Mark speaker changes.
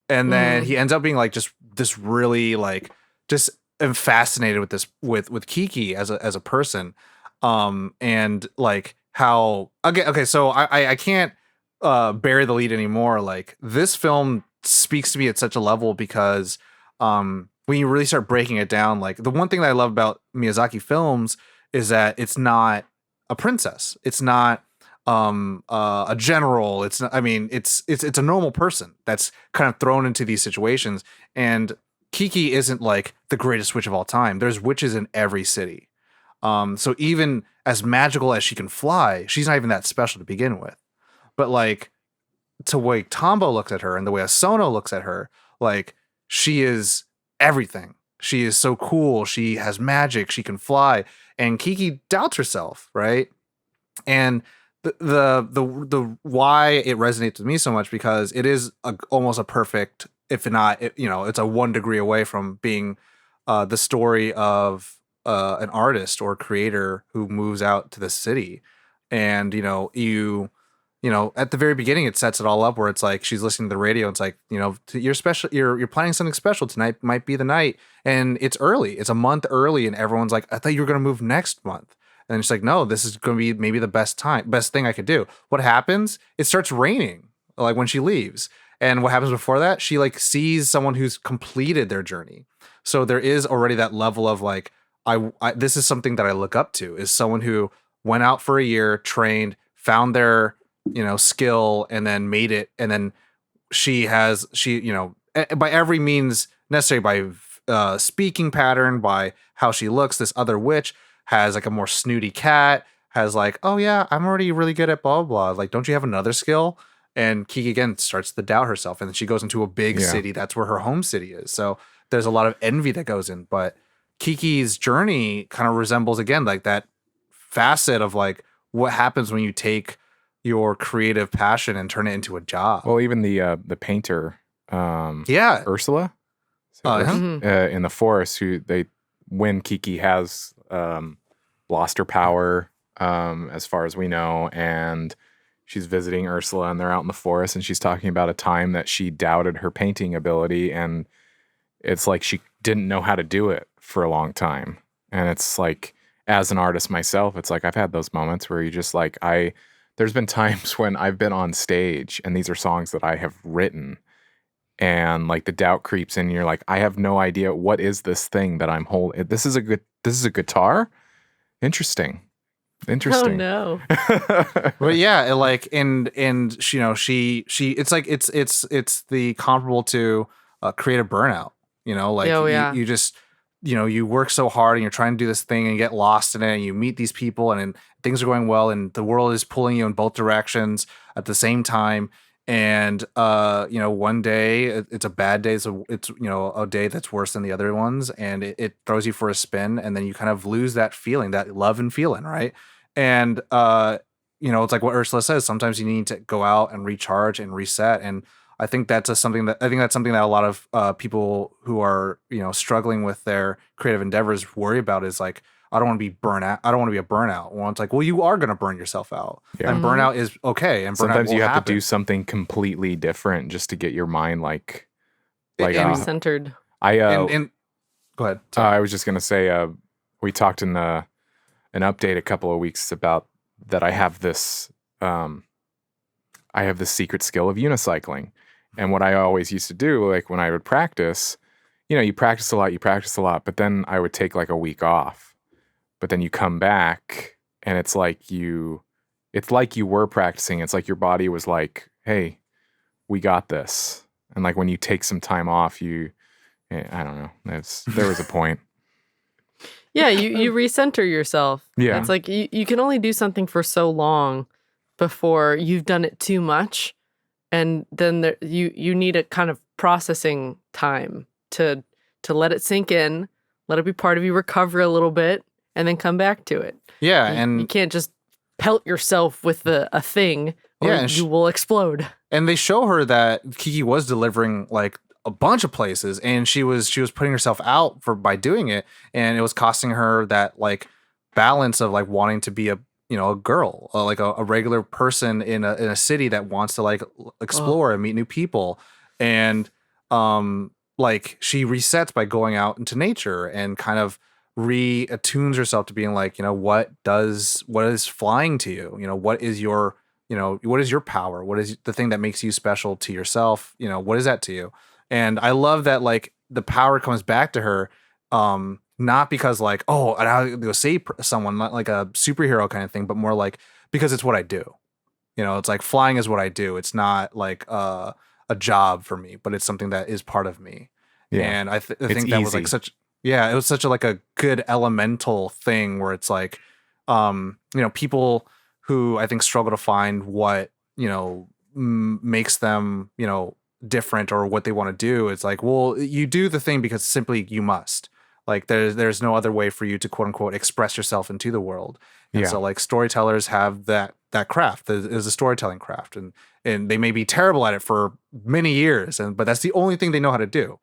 Speaker 1: and then he ends up being like just this really like just am fascinated with this with Kiki as a person, and like how okay so I can't bury the lead anymore. Like this film speaks to me at such a level because when you really start breaking it down, like the one thing that I love about Miyazaki films is that it's not a princess, it's not a general, it's not, I mean it's a normal person that's kind of thrown into these situations. And Kiki isn't like the greatest witch of all time. There's witches in every city. So even as magical as she can fly, she's not even that special to begin with. But like to the way Tombo looks at her and the way Asono looks at her, like she is everything. She is so cool. She has magic. She can fly. And Kiki doubts herself, right? And the why it resonates with me so much because it is almost a perfect, if not, it's a 1 degree away from being the story of an artist or creator who moves out to the city. And at the very beginning it sets it all up where it's like she's listening to the radio. It's like, you're special, you're planning something special tonight, might be the night, and it's early, it's a month early, and everyone's like, I thought you were going to move next month. And she's like, no, this is going to be maybe the best thing I could do. What happens? It starts raining like when she leaves. And what happens before that? She like sees someone who's completed their journey. So there is already that level of like, I this is something that I look up to, is someone who went out for a year, trained, found their skill, and then made it. And then she by every means necessary, by speaking pattern, by how she looks, this other witch has like a more snooty cat, has like, oh yeah, I'm already really good at blah blah. Like, don't you have another skill? And Kiki again starts to doubt herself, and then she goes into a big city. That's where her home city is. So there's a lot of envy that goes in. But Kiki's journey kind of resembles again like that facet of like what happens when you take your creative passion and turn it into a job.
Speaker 2: Well, even the painter, Ursula, in the forest, when Kiki has lost her power, as far as we know, and she's visiting Ursula, and they're out in the forest, and she's talking about a time that she doubted her painting ability, and it's like she didn't know how to do it for a long time. And it's like, as an artist myself, it's like I've had those moments where you just like, there's been times when I've been on stage and these are songs that I have written, and like the doubt creeps in and you're like, I have no idea, what is this thing that I'm holding? This is a guitar? Interesting.
Speaker 3: Oh no.
Speaker 1: But yeah, like and she it's like it's the comparable to creative burnout. You just you work so hard and you're trying to do this thing and you get lost in it, and you meet these people and things are going well and the world is pulling you in both directions at the same time. And one day it's a bad day, so it's a day that's worse than the other ones, and it throws you for a spin, and then you kind of lose that feeling, that love and feeling, right? And it's like what Ursula says, sometimes you need to go out and recharge and reset. And I think that's something that a lot of people who are struggling with their creative endeavors worry about, is like, I don't want to be burnt out. I don't want to be a burnout. Well, it's like, well, you are going to burn yourself out. Yeah. And burnout is okay. And
Speaker 2: sometimes you have
Speaker 1: happen.
Speaker 2: to do something completely different just to get your mind like
Speaker 3: centered.
Speaker 1: Go ahead.
Speaker 2: I was just going to say, we talked in an update a couple of weeks about that I have this secret skill of unicycling. And what I always used to do, like when I would practice, you practice a lot, but then I would take like a week off. But then you come back and it's like you were practicing. It's like your body was like, hey, we got this. And like when you take some time off, I don't know. There was a point.
Speaker 3: Yeah, you recenter yourself.
Speaker 2: Yeah.
Speaker 3: It's like you can only do something for so long before you've done it too much. And then you need a kind of processing time to let it sink in, let it be part of you, recover a little bit, and then come back to it.
Speaker 1: Yeah, and
Speaker 3: you can't just pelt yourself with a thing, or you will explode.
Speaker 1: And they show her that Kiki was delivering like a bunch of places, and she was putting herself out by doing it, and it was costing her that like balance of like wanting to be a girl, like a regular person in a city that wants to like explore and meet new people. And like she resets by going out into nature and kind of reattunes herself to being like, what is flying to you? What is your, what is your power? What is the thing that makes you special to yourself? What is that to you? And I love that, like, the power comes back to her, not because like, oh, and I'll go save someone, not like a superhero kind of thing, but more like because it's what I do. It's like flying is what I do. It's not like a job for me, but it's something that is part of me. Yeah. And I think that was like it was such a like a good elemental thing where it's like, people who I think struggle to find what, makes them, different or what they want to do. It's like, well, you do the thing because simply you must. Like there's no other way for you to quote unquote express yourself into the world. And so like storytellers have that craft. Is a storytelling craft, and they may be terrible at it for many years, but that's the only thing they know how to do.